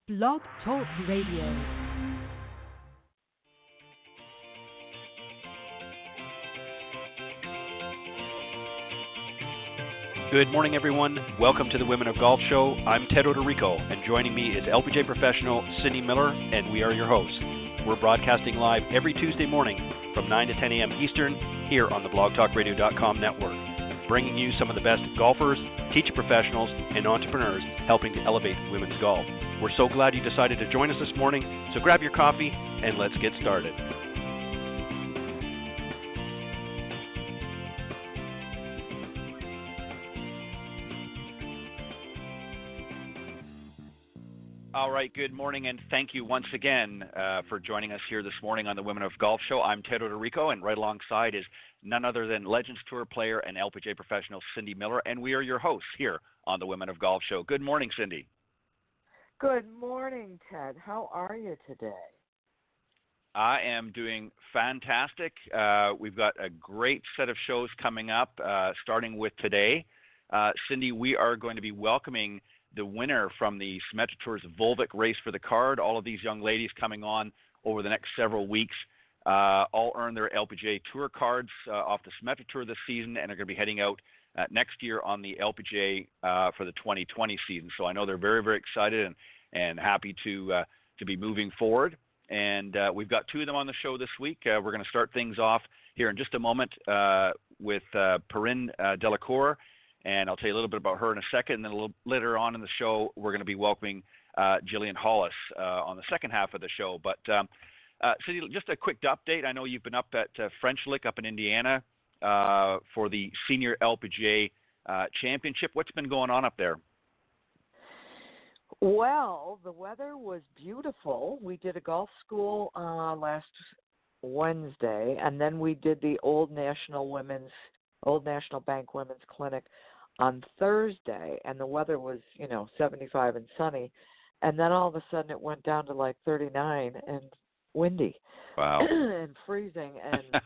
Blog Talk Radio. Good morning, everyone. Welcome to the Women of Golf Show. I'm Ted Odorico, and joining me is LPGA professional Cindy Miller, and we are your hosts. We're broadcasting live every Tuesday morning from 9 to 10 a.m. Eastern here on the blogtalkradio.com network, bringing you some of the best golfers, teacher professionals, and entrepreneurs helping to elevate women's golf. We're so glad you decided to join us this morning, so grab your coffee and let's get started. All right, good morning, and thank you once again for joining us here this morning on the Women of Golf Show. I'm Ted Odorico, and right alongside is none other than Legends Tour player and LPGA professional Cindy Miller, and we are your hosts here on the Women of Golf Show. Good morning, Cindy. Good morning, Ted. How are you today? I am doing fantastic. We've got a great set of shows coming up, starting with today. Cindy, we are going to be welcoming the winner from the Symetra Tour's Volvic Race for the Card. All of these young ladies coming on over the next several weeks all earn their LPGA Tour cards off the Symetra Tour this season and are going to be heading out next year on the LPGA for the 2020 season. So I know they're very, very excited and happy to be moving forward. And we've got two of them on the show this week. We're going to start things off here in just a moment with Perrine Delacour. And I'll tell you a little bit about her in a second. And then a little later on in the show, we're going to be welcoming Jillian Hollis on the second half of the show. But Cindy, just a quick update. I know you've been up at French Lick up in Indiana for the Senior LPGA Championship. What's been going on up there? Well, the weather was beautiful. We did a golf school last Wednesday, and then we did the Old National Bank Women's Clinic on Thursday, and the weather was, 75 and sunny, and then all of a sudden it went down to like 39 and windy. Wow. And freezing, and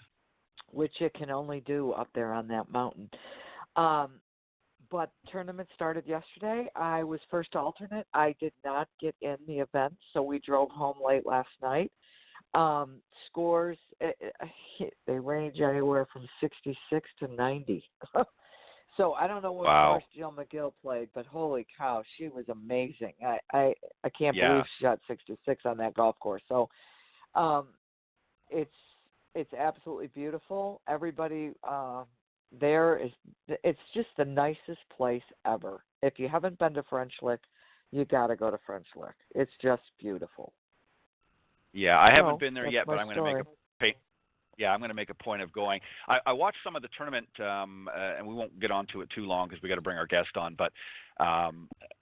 which it can only do up there on that mountain. But tournament started yesterday. I was first alternate. I did not get in the event, so we drove home late last night. Scores, they range anywhere from 66 to 90. So I don't know what course Jill McGill played, but holy cow, she was amazing. I can't believe she got 66 on that golf course. So it's absolutely beautiful. Everybody it's just the nicest place ever. If you haven't been to French Lick, you got to go to French Lick. It's just beautiful. Yeah, I haven't been there yet, but I'm going to make a point of going. I watched some of the tournament, and we won't get onto it too long because we got to bring our guest on. But I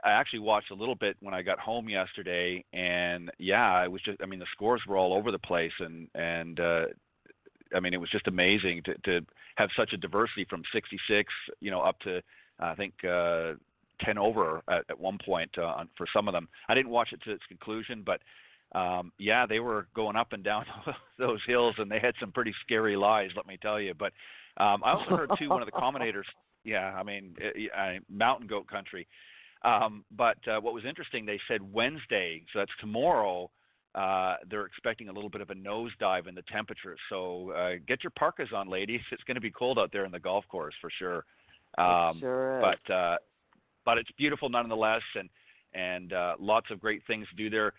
actually watched a little bit when I got home yesterday, and it was just. I mean, the scores were all over the place, and I mean, it was just amazing to have such a diversity from 66, up to I think 10 over at one point for some of them. I didn't watch it to its conclusion, but. They were going up and down those hills, and they had some pretty scary lies, let me tell you. But I also heard, too, one of the commentators, mountain goat country. But what was interesting, they said Wednesday, so that's tomorrow, they're expecting a little bit of a nosedive in the temperature. So get your parkas on, ladies. It's going to be cold out there in the golf course for sure. It sure is. But it's beautiful nonetheless, and lots of great things to do there.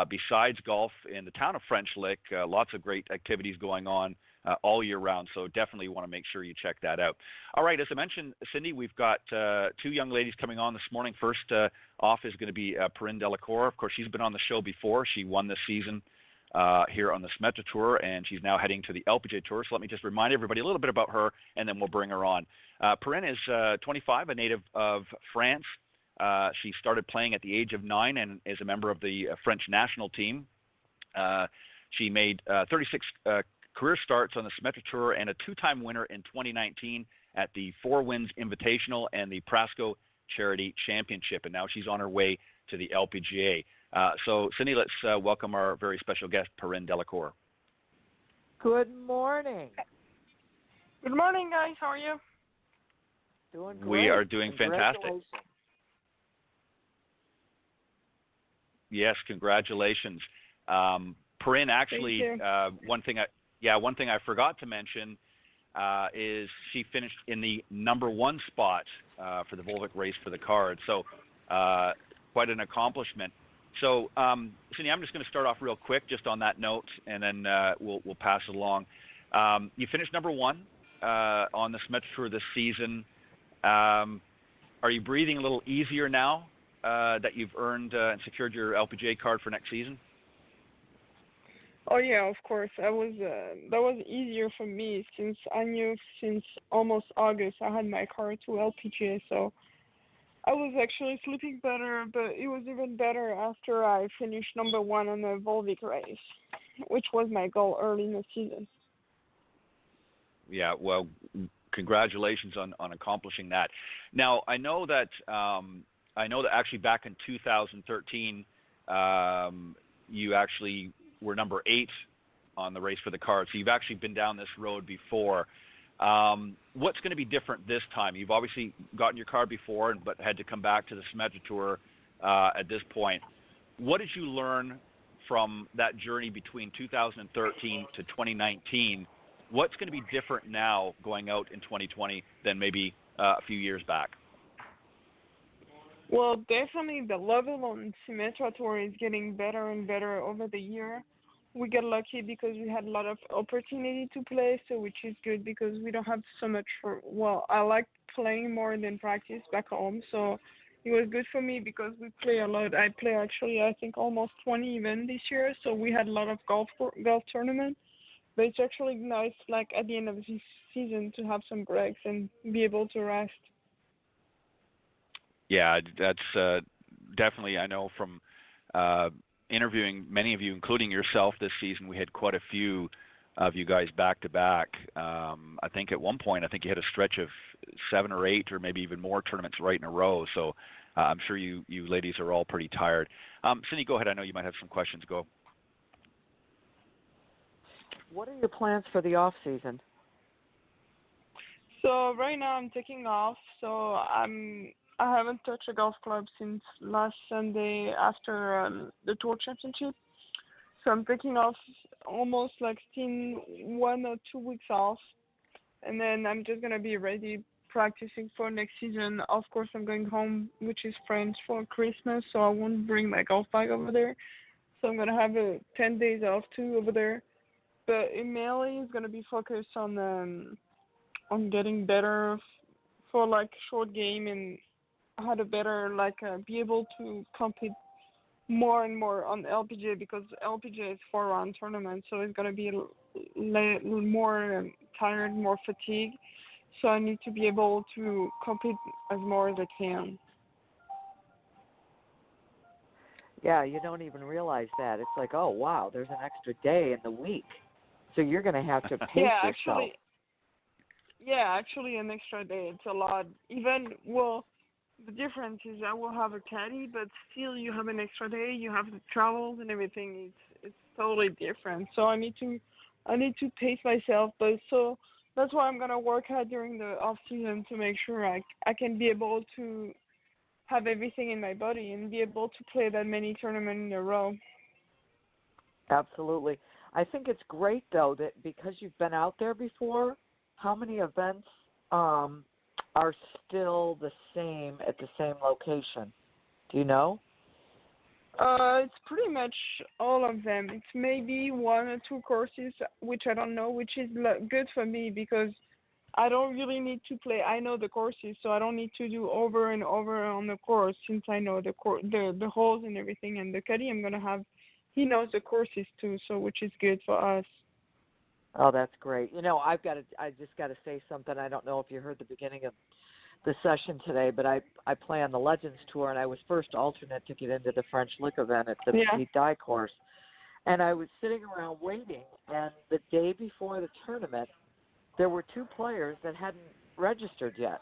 Besides golf in the town of French Lick, lots of great activities going on all year round, so definitely want to make sure you check that out. All right, as I mentioned, Cindy, we've got two young ladies coming on this morning. First off is going to be Perrine Delacour. Of course, she's been on the show before. She won this season here on the Symetra Tour, and she's now heading to the LPGA Tour. So let me just remind everybody a little bit about her, and then we'll bring her on. Perrine is 25, a native of France. She started playing at the age of 9 and is a member of the French national team. She made 36 career starts on the Symetra Tour and a two-time winner in 2019 at the Four Winds Invitational and the Prasco Charity Championship. And now she's on her way to the LPGA. So, Cindy, let's welcome our very special guest, Perrine Delacour. Good morning. Good morning, guys. How are you? Doing great. We are doing fantastic. Yes, congratulations. Perrine, actually, one thing I forgot to mention is she finished in the number 1 spot for the Volvic race for the card. So quite an accomplishment. So, Cindy, I'm just going to start off real quick just on that note, and then we'll pass it along. You finished number 1 on the Symetra Tour this season. Are you breathing a little easier now that you've earned and secured your LPGA card for next season? Oh yeah, of course. That was easier for me since I knew since almost August I had my card to LPGA, so I was actually sleeping better, but it was even better after I finished number 1 on the Volvic race, which was my goal early in the season. Yeah, well, congratulations on accomplishing that. Now, I know that actually back in 2013, you actually were number 8 on the race for the card. So you've actually been down this road before. What's going to be different this time? You've obviously gotten your card before, but had to come back to the Symetra Tour at this point. What did you learn from that journey between 2013 to 2019? What's going to be different now going out in 2020 than maybe a few years back? Well, definitely the level on Symetra Tour is getting better and better over the year. We got lucky because we had a lot of opportunity to play, so which is good because we don't have so much I like playing more than practice back home, so it was good for me because we play a lot. I play actually, I think, almost 20 events this year, so we had a lot of golf tournaments. But it's actually nice, like at the end of this season, to have some breaks and be able to rest. Yeah, that's definitely, I know from interviewing many of you, including yourself this season, we had quite a few of you guys back to back. I think at one point, you had a stretch of 7 or 8 or maybe even more tournaments right in a row. So I'm sure you ladies are all pretty tired. Cindy, go ahead. I know you might have some questions. Go. What are your plans for the off season? So right now I'm taking off. So I haven't touched a golf club since last Sunday after the Tour Championship. So I'm taking off almost like 1 or 2 weeks off. And then I'm just going to be ready practicing for next season. Of course, I'm going home, which is France, for Christmas. So I won't bring my golf bag over there. So I'm going to have 10 days off too over there. But mainly it's going to be focused on getting better for like short game and how to better be able to compete more and more on LPGA because LPGA is 4-round tournament, so it's going to be more tired, more fatigue. So I need to be able to compete as more as I can. Yeah, you don't even realize that. It's like, oh, wow, there's an extra day in the week. So you're going to have to pace yourself. Actually, an extra day. It's a lot. The difference is I will have a caddy, but still you have an extra day. You have the travels and everything. It's totally different. So I need to pace myself. But so that's why I'm gonna work hard during the off season to make sure I can be able to have everything in my body and be able to play that many tournaments in a row. Absolutely. I think it's great, though, that because you've been out there before, how many events are still the same at the same location? Do you know? It's pretty much all of them. It's maybe 1 or 2 courses, which I don't know, which is good for me because I don't really need to play. I know the courses, so I don't need to do over and over on the course since I know the holes and everything. And the caddy I'm going to have, he knows the courses too, so which is good for us. Oh, that's great. I just got to say something. I don't know if you heard the beginning of the session today, but I play on the Legends Tour, and I was first alternate to get into the French Lick event at the Petite Die course. And I was sitting around waiting, and the day before the tournament, there were 2 players that hadn't registered yet.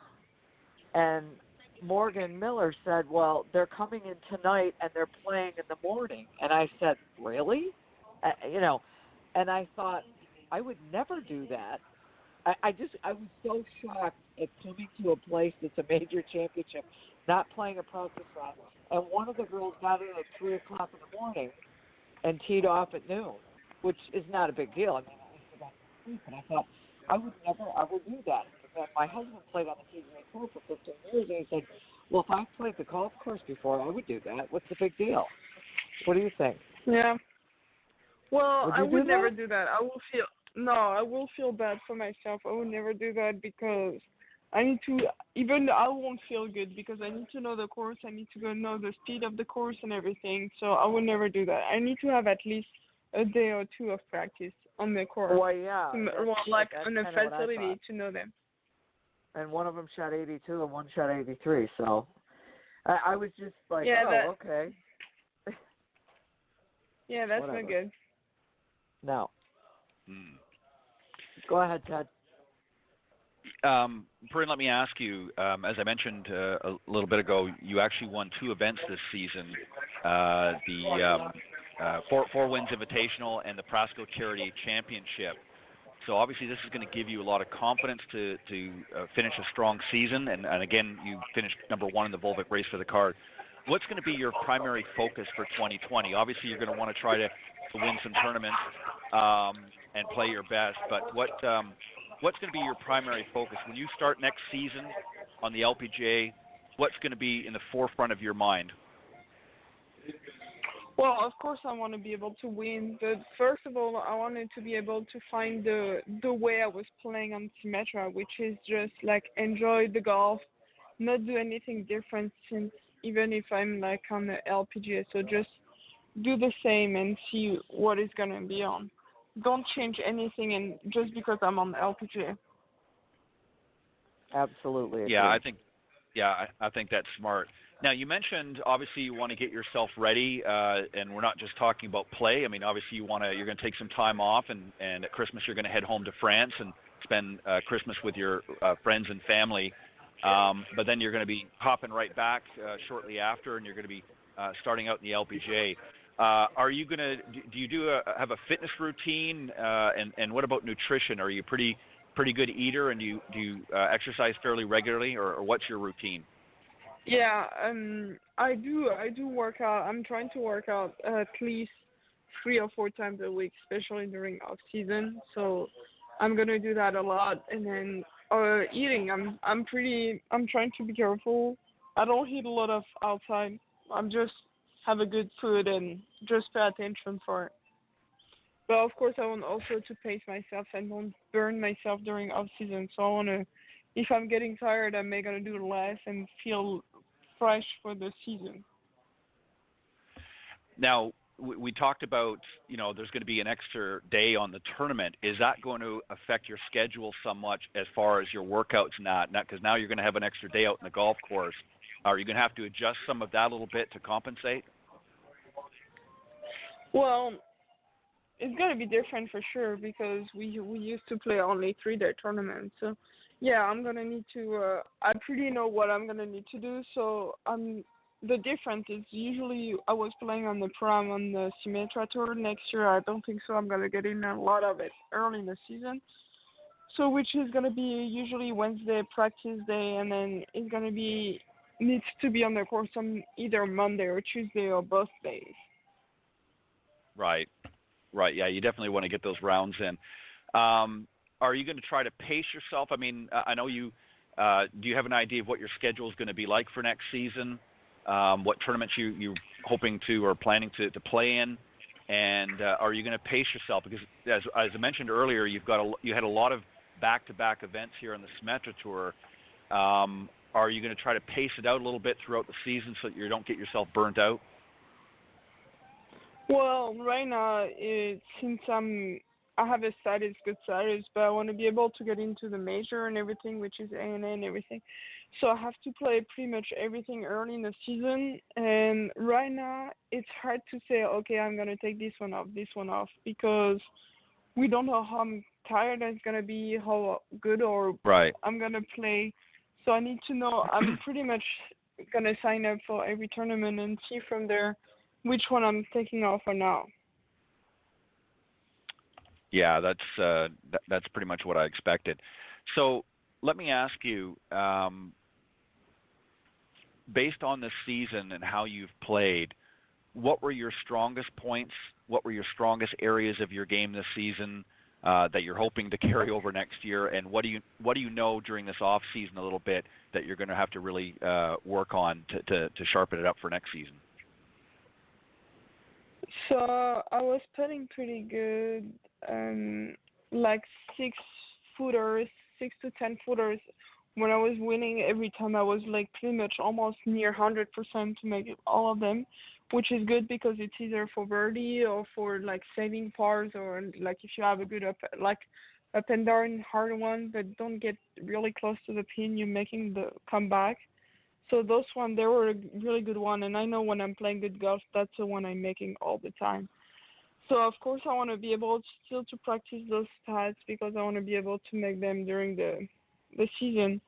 And Morgan Miller said, well, they're coming in tonight, and they're playing in the morning. And I said, really? And I thought, I would never do that. I was so shocked at coming to a place that's a major championship, not playing a practice round, and one of the girls got in at 3 o'clock in the morning and teed off at noon, which is not a big deal. I mean, I forgot to sleep, and I thought I would do that. And my husband played on the PGA Tour for 15 years, and he said, well, if I played the golf course before, I would do that. What's the big deal? What do you think? Yeah. Well, I would never that? do that. I will feel bad for myself. I would never do that because I need to, even I won't feel good because I need to know the course. I need to go know the speed of the course and everything. So I would never do that. I need to have at least a day or two of practice on the course. Well, yeah. Like on a facility to know them. And one of them shot 82 and one shot 83. So I was just like, okay. Yeah, that's not good. No. Go ahead, Ted. Perrine, let me ask you, as I mentioned a little bit ago, you actually won 2 events this season, the Four Winds Invitational and the Prasco Charity Championship. So obviously this is going to give you a lot of confidence to finish a strong season, and again, you finished number 1 in the Volvic race for the card. What's going to be your primary focus for 2020? Obviously you're going to want to try to win some tournaments and play your best, but what's going to be your primary focus? When you start next season on the LPGA, what's going to be in the forefront of your mind? Well, of course I want to be able to win, but first of all, I wanted to be able to find the way I was playing on Symetra, which is just like enjoy the golf, not do anything different since even if I'm like on the LPGA, so just do the same and see what is going to be on. Don't change anything and just because I'm on the LPGA. Absolutely agree. Yeah, I think that's smart. Now, you mentioned obviously you want to get yourself ready, and we're not just talking about play. I mean, obviously you're going to take some time off, and at Christmas you're going to head home to France and spend Christmas with your friends and family. But then you're going to be hopping right back shortly after, and you're going to be starting out in the LPGA. Are you going to have a fitness routine, and what about nutrition? Are you a pretty good eater, and do you exercise fairly regularly, or what's your routine? Yeah, I do work out. I'm trying to work out at least 3 or 4 times a week, especially during off season. So I'm gonna do that a lot. And then eating, I'm trying to be careful. I don't eat a lot of outside. I'm just have a good food and just pay attention for it. But of course, I want also to pace myself and don't burn myself during off season. So I wanna, if I'm getting tired, I'm gonna do less and feel fresh for the season. Now, we talked about, there's going to be an extra day on the tournament. Is that going to affect your schedule somewhat as far as your workouts and that? Because now you're going to have an extra day out in the golf course. Are you going to have to adjust some of that a little bit to compensate? Well, it's going to be different for sure because we used to play only 3-day tournaments. So, yeah, I'm going to need to I pretty know what I'm going to need to do. So the difference is usually I was playing on the Prom on the Symetra Tour. Next year, I don't think so. I'm going to get in a lot of it early in the season. So which is going to be usually Wednesday practice day, and then it's going to be needs to be on the course on either Monday or Tuesday or both days. Right. Yeah, you definitely want to get those rounds in. Are you going to try to pace yourself? I mean, I know you. Do you have an idea of what your schedule is going to be like for next season? What tournaments you're hoping to or planning to play in? And are you going to pace yourself? Because as I mentioned earlier, you had a lot of back-to-back events here on the Symetra Tour. Are you going to try to pace it out a little bit throughout the season so that you don't get yourself burnt out? Well, right now, since I have a status, good status, but I want to be able to get into the major and everything, which is ANA and everything. So I have to play pretty much everything early in the season. And right now, it's hard to say, okay, I'm going to take this one off, because we don't know how tired it's going to be, how good or right. I'm going to play. So I need to know. I'm pretty much going to sign up for every tournament and see from there which one I'm taking off for now. Yeah, that's pretty much what I expected. So let me ask you, based on this season and how you've played, what were your strongest points? What were your strongest areas of your game this season that you're hoping to carry over next year? And what do you know during this off season a little bit that you're going to have to really work on to sharpen it up for next season? So I was putting pretty good, like 6 to 10 footers. When I was winning every time, I was like pretty much almost near 100% to make it all of them, which is good because it's either for birdie or for like saving pars, or like if you have a good up and down hard one but don't get really close to the pin, you're making the comeback. So those one, they were a really good one, and I know when I'm playing good golf, that's the one I'm making all the time. So of course I want to be able to practice those stats because I want to be able to make them during the season.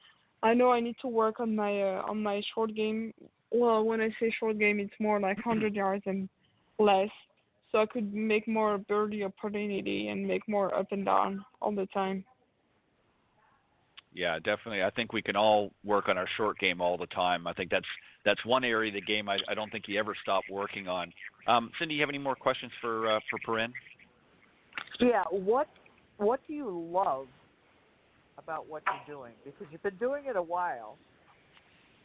I know I need to work on my short game. Well, when I say short game, it's more like 100 yards and less, so I could make more birdie opportunity and make more up and down all the time. Yeah, definitely. I think we can all work on our short game all the time. I think that's one area of the game I don't think you ever stop working on. Cindy, you have any more questions for Perrine? Yeah. What do you love about what you're doing? Because you've been doing it a while,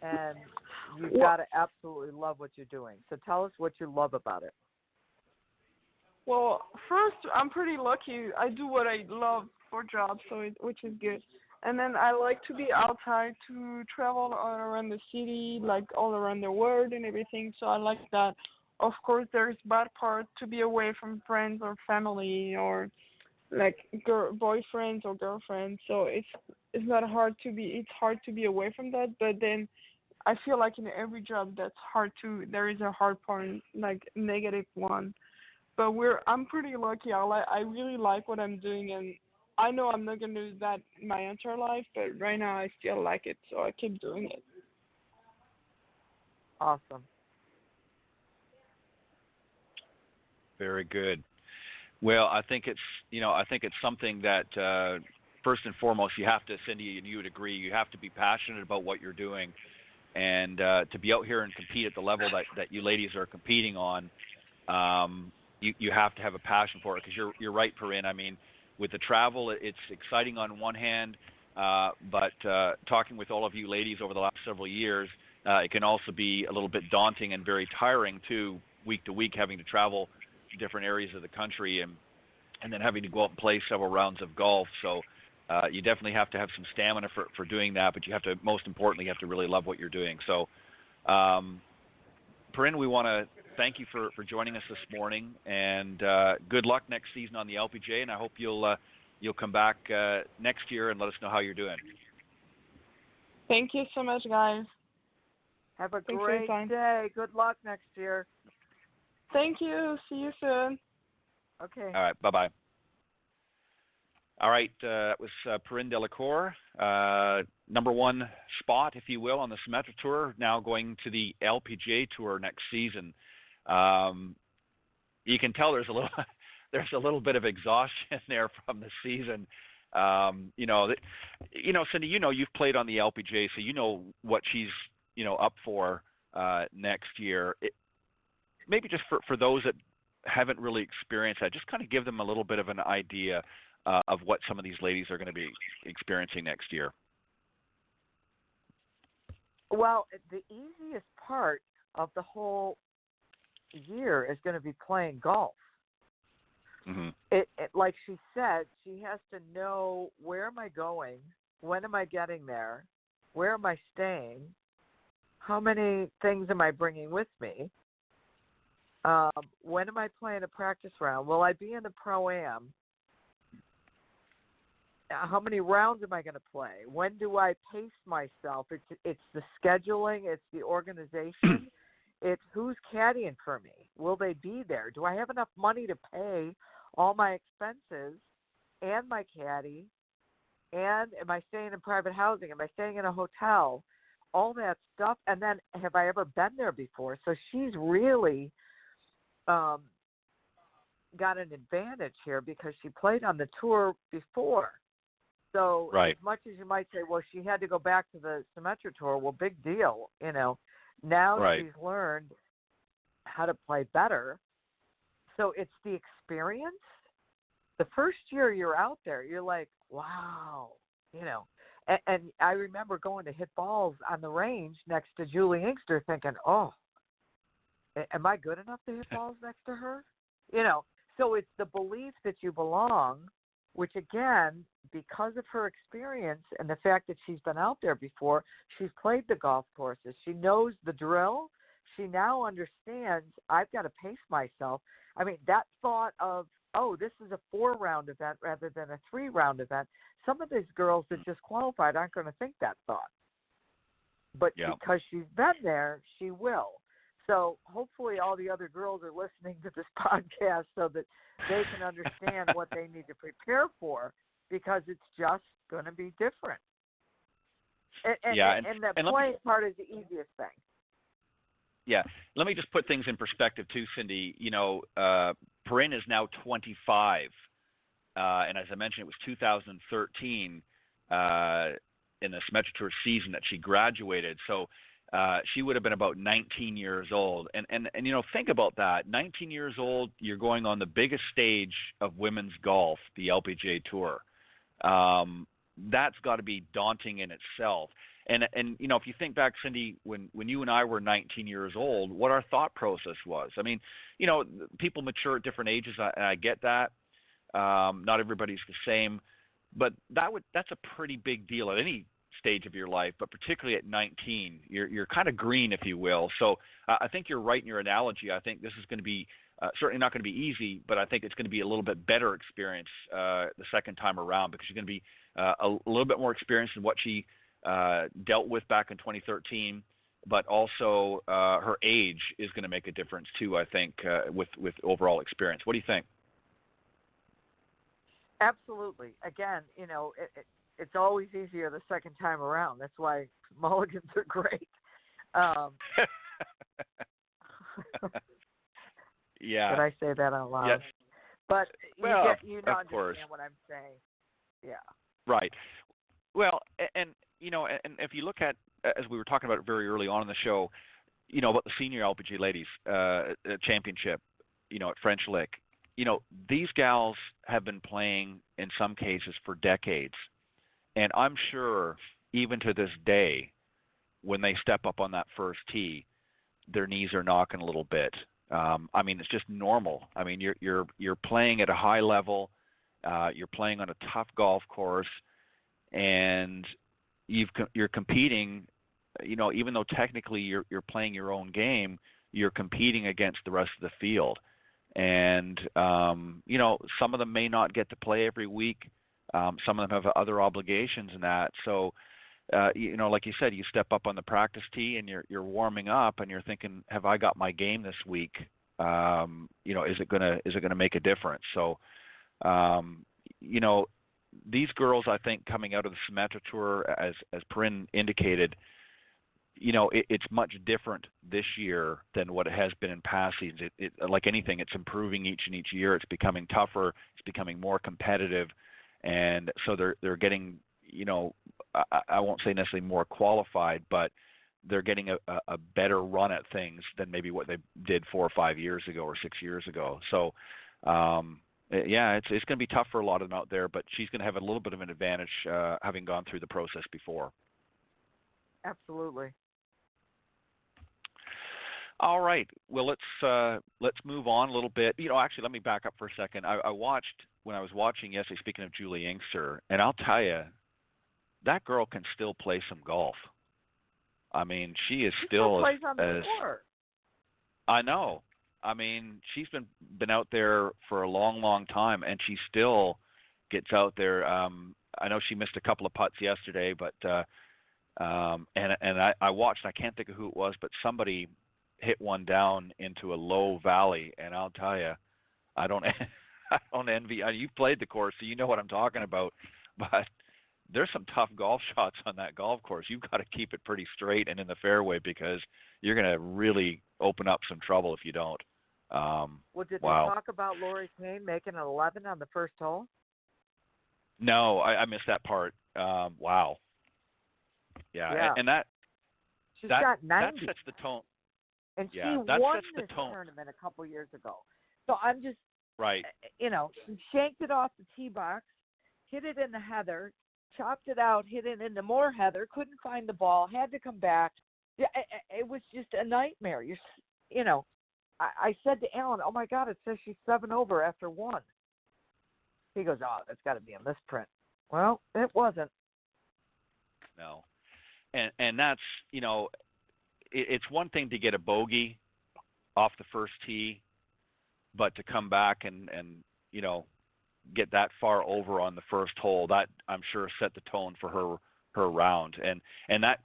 and you've got to absolutely love what you're doing. So tell us what you love about it. Well, first, I'm pretty lucky. I do what I love for job, which is good. And then I like to be outside, to travel all around the city, like all around the world and everything. So I like that. Of course, there's bad part to be away from friends or family or like boyfriends or girlfriends. So it's not hard to be. It's hard to be away from that. But then I feel like in every job that's hard to. There is a hard part, like negative one. But I'm pretty lucky. I really like what I'm doing, and I know I'm not going to do that my entire life, but right now I still like it, so I keep doing it. Awesome. Very good. Well, I think it's something that first and foremost you have to, Cindy, and you would agree, you have to be passionate about what you're doing, and to be out here and compete at the level that you ladies are competing on, you have to have a passion for it, because you're right, Perrine. I mean, with the travel, it's exciting on one hand, but talking with all of you ladies over the last several years, it can also be a little bit daunting and very tiring too, week to week, having to travel to different areas of the country and then having to go out and play several rounds of golf. So you definitely have to have some stamina for doing that, but most importantly, you have to really love what you're doing. So, Perrine, we want to thank you for joining us this morning, and good luck next season on the LPGA, and I hope you'll come back next year and let us know how you're doing. Thank you so much, guys. Have a great day. Good luck next year. Thank you. See you soon. Okay. All right. Bye-bye. All right. That was Perrine Delacour, number one spot, if you will, on the Symetra Tour, now going to the LPGA Tour next season. You can tell there's a little bit of exhaustion there from the season. Cindy, you've played on the LPGA, so you know what she's up for next year. Maybe just for those that haven't really experienced that, just kind of give them a little bit of an idea of what some of these ladies are going to be experiencing next year. Well, the easiest part of the whole year is going to be playing golf. Mm-hmm. It like she said, she has to know, where am I going, when am I getting there, where am I staying, how many things am I bringing with me, when am I playing a practice round, will I be in the Pro-Am, how many rounds am I going to play, when do I pace myself. It's the scheduling, it's the organization. It's who's caddying for me. Will they be there? Do I have enough money to pay all my expenses and my caddy? And am I staying in private housing? Am I staying in a hotel? All that stuff. And then, have I ever been there before? So she's really got an advantage here because she played on the tour before. So right. As much as you might say, well, she had to go back to the Symetra Tour, well, big deal, Now Right. she's learned how to play better. So it's the experience. The first year you're out there, you're like, wow, you know. And I remember going to hit balls on the range next to Julie Inkster thinking, oh, am I good enough to hit balls next to her? You know, so it's the belief that you belong, which again, because of her experience and the fact that she's been out there before, she's played the golf courses. She knows the drill. She now understands I've got to pace myself. I mean, that thought of, oh, this is a 4-round event rather than a 3-round event. Some of these girls that just qualified aren't going to think that thought. But because she's been there, she will. So hopefully all the other girls are listening to this podcast so that they can understand what they need to prepare for, because it's just going to be different. And the playing part is the easiest thing. Yeah. Let me just put things in perspective too, Cindy. You know, Perrine is now 25. And as I mentioned, it was 2013 in the Symetra Tour season that she graduated. So she would have been about 19 years old. And you know, think about that. 19 years old, you're going on the biggest stage of women's golf, the LPGA Tour. That's got to be daunting in itself. And you know, if you think back, Cindy, when you and I were 19 years old, what our thought process was. I mean, you know, people mature at different ages, and I get that. Not everybody's the same, but that's a pretty big deal at any stage of your life, but particularly at 19, you're kind of green, if you will. So I think you're right in your analogy. I think this is going to be certainly not going to be easy, but I think it's going to be a little bit better experience the second time around, because she's going to be a little bit more experienced in what she dealt with back in 2013, but also her age is going to make a difference too, I think, with overall experience. What do you think? Absolutely. Again, you know, it's always easier the second time around. That's why mulligans are great. Yeah. Did I say that out loud? Yes. But you understand course. what I'm saying. Yeah. Right. Well, and you know, and if you look at, as we were talking about it very early on in the show, you know, about the senior LPGA ladies championship, you know, at French Lick, you know, these gals have been playing in some cases for decades. And I'm sure even to this day, when they step up on that first tee, their knees are knocking a little bit. I mean, it's just normal. I mean, you're playing at a high level, you're playing on a tough golf course, and you're competing. You know, even though technically you're playing your own game, you're competing against the rest of the field. And you know, some of them may not get to play every week. Some of them have other obligations and that. So, you know, like you said, you step up on the practice tee and you're warming up and you're thinking, have I got my game this week? You know, is it gonna make a difference? So, you know, these girls, I think, coming out of the Symetra Tour, as Perrine indicated, you know, it's much different this year than what it has been in past seasons. It like anything, it's improving each year. It's becoming tougher. It's becoming more competitive. And so they're getting, you know, I won't say necessarily more qualified, but they're getting a better run at things than maybe what they did 4 or 5 years ago or 6 years ago. So, yeah, it's going to be tough for a lot of them out there, but she's going to have a little bit of an advantage having gone through the process before. Absolutely. All right. Well, let's move on a little bit. You know, actually, let me back up for a second. I watched when I was watching yesterday. Speaking of Julie Inkster, and I'll tell you, that girl can still play some golf. I mean, she still plays on the court. I know. I mean, she's been out there for a long time, and she still gets out there. I know she missed a couple of putts yesterday, but and I watched. I can't think of who it was, but somebody hit one down into a low valley, and I'll tell you, I don't envy. You've played the course, so you know what I'm talking about. But there's some tough golf shots on that golf course. You've got to keep it pretty straight and in the fairway, because you're going to really open up some trouble if you don't. Well, did they talk about Lori Kane making an 11 on the first hole? No, I missed that part. Wow. Yeah. And that She's got 90. That sets the tone. And Yeah, she that won sets the this tone. tournament a couple years ago. So I'm just, Right. she shanked it off the tee box, hit it in the heather, chopped it out, hit it into more heather, couldn't find the ball, had to come back. It was just a nightmare. I said to Alan, oh, my God, it says she's 7 over after 1. He goes, oh, that's got to be a misprint. Well, it wasn't. No. And that's, it's one thing to get a bogey off the first tee, but to come back and get that far over on the first hole, that I'm sure set the tone for her round. And that,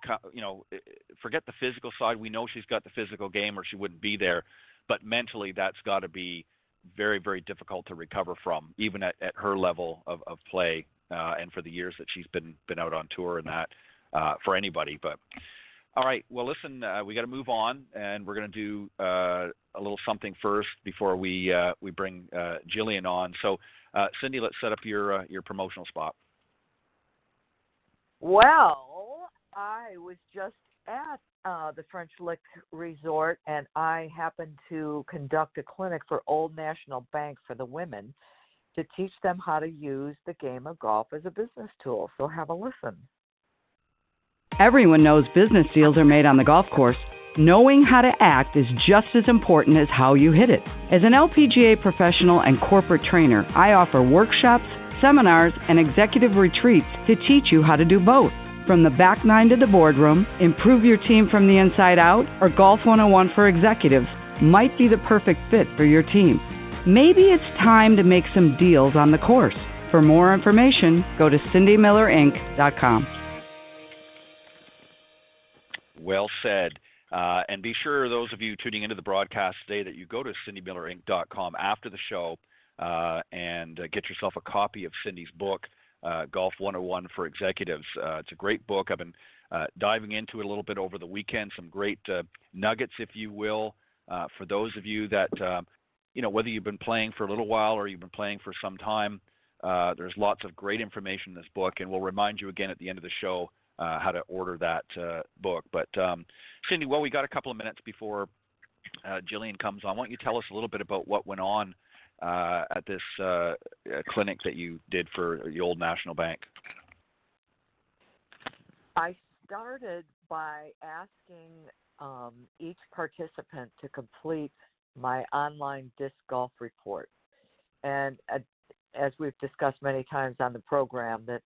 forget the physical side. We know she's got the physical game or she wouldn't be there, but mentally that's got to be very, very difficult to recover from, even at her level of play, and for the years that she's been out on tour and that, for anybody. But all right, well, listen, we got to move on, and we're going to do a little something first before we bring Jillian on. So, Cindy, let's set up your promotional spot. Well, I was just at the French Lick Resort, and I happened to conduct a clinic for Old National Bank for the women to teach them how to use the game of golf as a business tool. So have a listen. Everyone knows business deals are made on the golf course. Knowing how to act is just as important as how you hit it. As an LPGA professional and corporate trainer, I offer workshops, seminars, and executive retreats to teach you how to do both. From the back nine to the boardroom, Improve Your Team from the Inside Out, or Golf 101 for Executives might be the perfect fit for your team. Maybe it's time to make some deals on the course. For more information, go to cindymillerinc.com. Well said. And be sure, those of you tuning into the broadcast today, that you go to cindymillerinc.com after the show and get yourself a copy of Cindy's book, Golf 101 for Executives. It's a great book. I've been diving into it a little bit over the weekend, some great nuggets, if you will, for those of you that, whether you've been playing for a little while or you've been playing for some time, there's lots of great information in this book, and we'll remind you again at the end of the show how to order that book. But Cindy, well, we got a couple of minutes before Jillian comes on. Why don't you tell us a little bit about what went on at this clinic that you did for the Old National Bank? I started by asking each participant to complete my online disc golf report. And as we've discussed many times on the program, that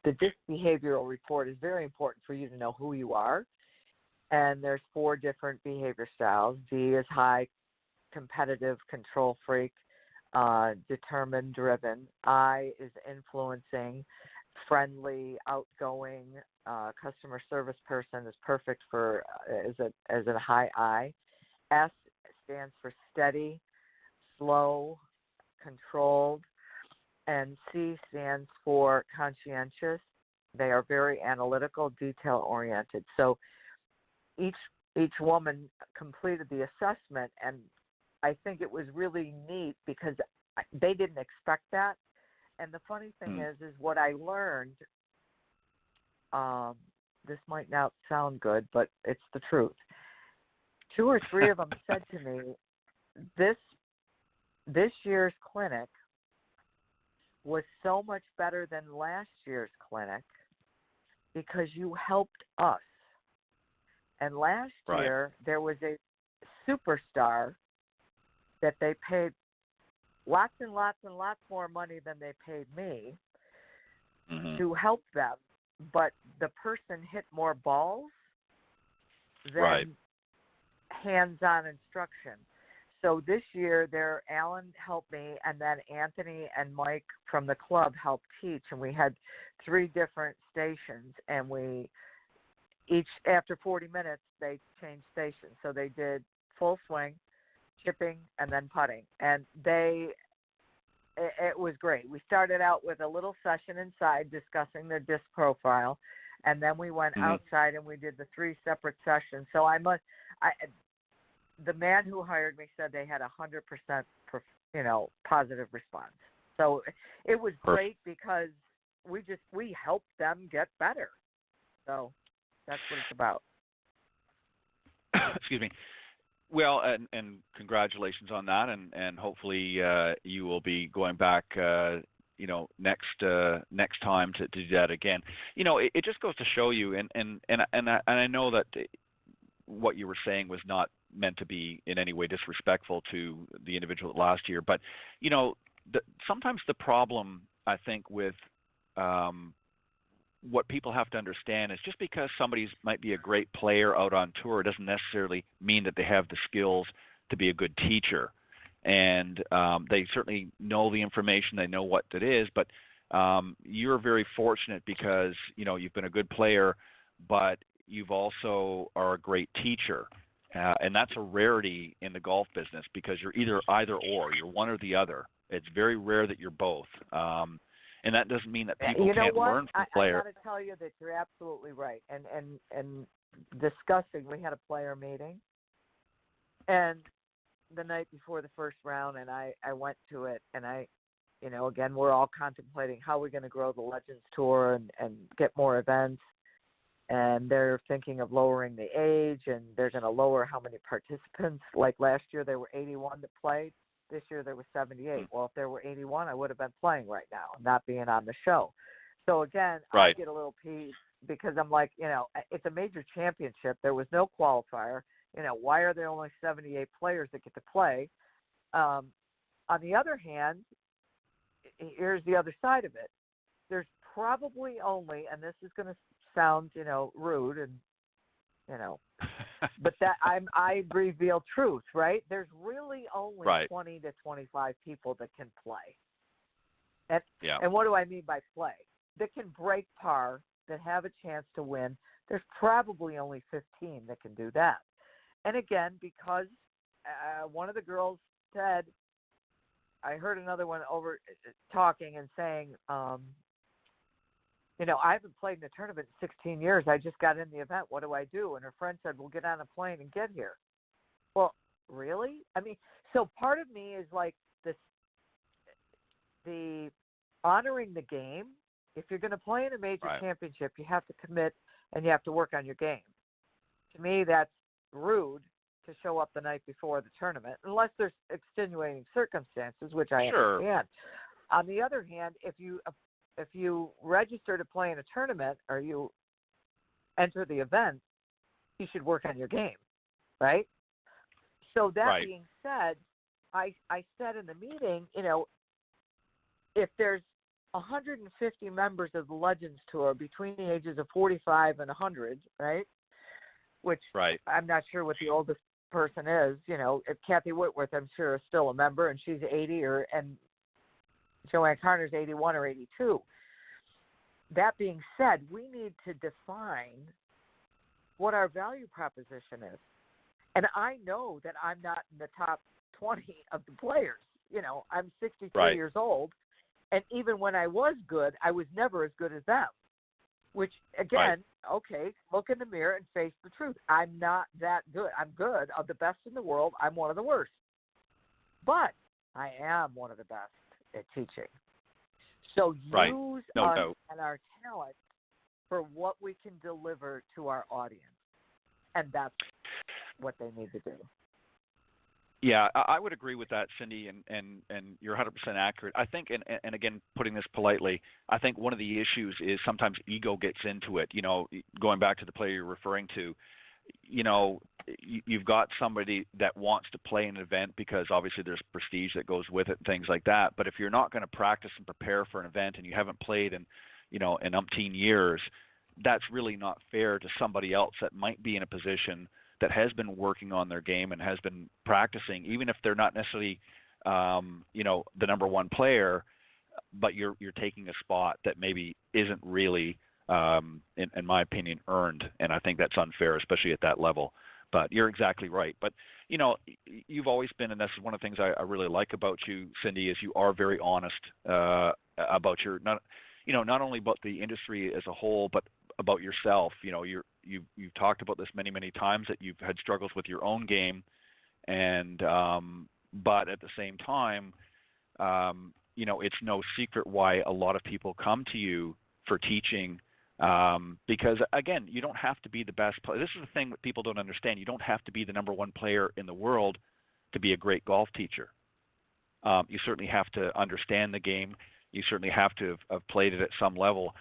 the disc behavioral report is very important for you to know who you are. And there's 4 different behavior styles. D is high, competitive, control freak, determined, driven. I is influencing, friendly, outgoing, customer service person is perfect for as a high I. S stands for steady, slow, controlled, and C stands for conscientious. They are very analytical, detail-oriented. So each woman completed the assessment, and I think it was really neat because they didn't expect that. And the funny thing is what I learned, this might not sound good, but it's the truth. 2 or 3 of them said to me, this year's clinic was so much better than last year's clinic because you helped us. And last year, there was a superstar that they paid lots and lots and lots more money than they paid me to help them. But the person hit more balls than hands-on instruction. So this year, Alan helped me, and then Anthony and Mike from the club helped teach, and we had 3 different stations, and each after 40 minutes, they changed stations. So they did full swing, chipping, and then putting, and it was great. We started out with a little session inside discussing their disc profile, and then we went outside and we did the 3 separate sessions. So the man who hired me said they had 100% positive response. So it was great because we helped them get better. So That's what it's about. Excuse me. Well, and congratulations on that, and hopefully you will be going back, next time to do that again. It just goes to show you, and I know that what you were saying was not meant to be in any way disrespectful to the individual last year, but sometimes the problem, I think, with what people have to understand is just because somebody might be a great player out on tour doesn't necessarily mean that they have the skills to be a good teacher. And they certainly know the information, they know what it is, but you're very fortunate because, you've been a good player, but you've also are a great teacher. And that's a rarity in the golf business because you're either or, you're one or the other. It's very rare that you're both. And that doesn't mean that people can't learn from players. I got to tell you that you're absolutely right. And discussing, we had a player meeting, and the night before the first round, and I went to it, and again, we're all contemplating how we're going to grow the Legends Tour and get more events. And they're thinking of lowering the age, and they're going to lower how many participants. Like last year, there were 81 that played. This year there were 78. Well, if there were 81, I would have been playing right now, not being on the show. So again, right. I get a little peeved because I'm like, it's a major championship. There was no qualifier. Why are there only 78 players that get to play? On the other hand, here's the other side of it. There's probably only, and this is going to sound, rude and, but that I reveal truth, right? There's really only 20 to 25 people that can play. And what do I mean by play? That can break par, that have a chance to win. There's probably only 15 that can do that. And again, because one of the girls said, I heard another one over talking and saying, I haven't played in a tournament in 16 years. I just got in the event. What do I do? And her friend said, well, get on a plane and get here. Well, really? I mean, so part of me is like this, the honoring the game. If you're going to play in a major championship, you have to commit and you have to work on your game. To me, that's rude to show up the night before the tournament, unless there's extenuating circumstances, which I understand. On the other hand, if you register to play in a tournament or you enter the event, you should work on your game, right? So that being said, I said in the meeting, if there's 150 members of the Legends Tour between the ages of 45 and 100, right? Which I'm not sure what the oldest person is. If Kathy Whitworth, I'm sure, is still a member, and she's 80, and Joanne Carter's 81 or 82. That being said, we need to define what our value proposition is. And I know that I'm not in the top 20 of the players. I'm 63 years old, and even when I was good, I was never as good as them. Which, again, look in the mirror and face the truth. I'm not that good. I'm good. I'm the best in the world. I'm one of the worst. But I am one of the best at teaching. So use us and our talent for what we can deliver to our audience. And that's what they need to do. Yeah, I would agree with that, Cindy, and you're 100% accurate. I think, and again, putting this politely, I think one of the issues is sometimes ego gets into it. Going back to the player you're referring to, you've got somebody that wants to play an event because obviously there's prestige that goes with it and things like that. But if you're not going to practice and prepare for an event and you haven't played in umpteen years, that's really not fair to somebody else that might be in a position that has been working on their game and has been practicing, even if they're not necessarily, the number one player, but you're taking a spot that maybe isn't really, in my opinion, earned. And I think that's unfair, especially at that level. But you're exactly right. But, you've always been, and this is one of the things I really like about you, Cindy, is you are very honest about your, not only about the industry as a whole, but about yourself. You've talked about this many times that you've had struggles with your own game, and but at the same time, it's no secret why a lot of people come to you for teaching Because, again, you don't have to be the best player. This is the thing that people don't understand. You don't have to be the number one player in the world to be a great golf teacher. You certainly have to understand the game. You certainly have to have played it at some level,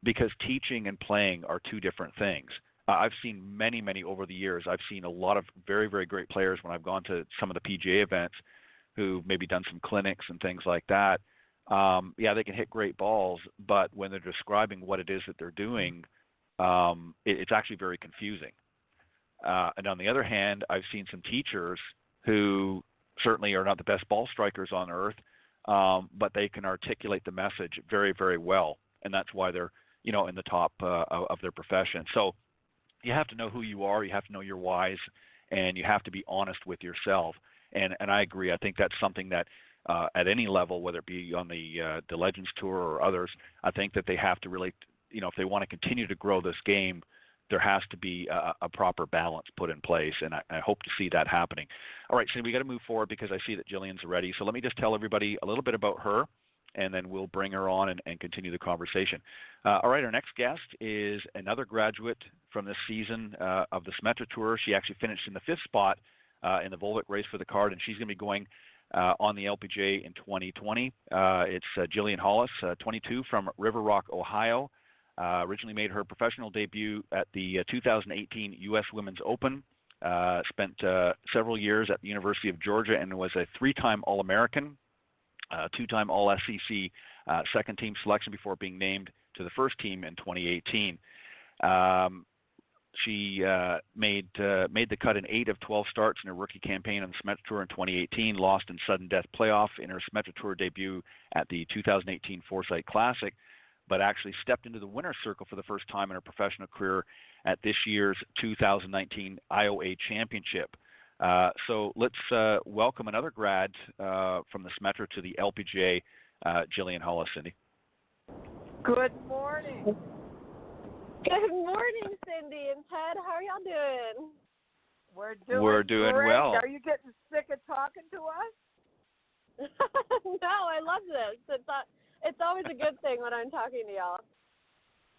because teaching and playing are two different things. I've seen many over the years. I've seen a lot of very, very great players when I've gone to some of the PGA events who've maybe done some clinics and things like that. Yeah, they can hit great balls, but when they're describing what it is that they're doing, it's actually very confusing. And on the other hand, I've seen some teachers who certainly are not the best ball strikers on earth, but they can articulate the message very, very well, and that's why they're, in the top of their profession. So you have to know who you are, you have to know your whys, and you have to be honest with yourself. And I agree. I think that's something that at any level, whether it be on the Legends Tour or others, I think that they have to really, if they want to continue to grow this game, there has to be a proper balance put in place, and I hope to see that happening. All right, so we got to move forward because I see that Jillian's ready. So let me just tell everybody a little bit about her, and then we'll bring her on and continue the conversation. All right, our next guest is another graduate from this season of the Symetra Tour. She actually finished in the 5th spot in the Volvic Race for the Card, and she's going to be going on the LPGA in 2020. It's Jillian Hollis, 22, from River Rock, Ohio. Originally made her professional debut at the 2018 U.S. Women's Open. Spent several years at the University of Georgia and was a 3-time All-American, 2-time All-SEC second-team selection before being named to the first team in 2018. She made the cut in 8 of 12 starts in her rookie campaign on the Symetra Tour in 2018, lost in sudden death playoff in her Symetra Tour debut at the 2018 Forsyth Classic, but actually stepped into the winner's circle for the first time in her professional career at this year's 2019 IOA Championship. So let's welcome another grad from the Symetra to the LPGA, Jillian Hollis. Cindy. Good morning. Good morning, Cindy and Ted. How are y'all doing? We're doing great. Well. Are you getting sick of talking to us? No, I love this. It's always a good thing when I'm talking to y'all.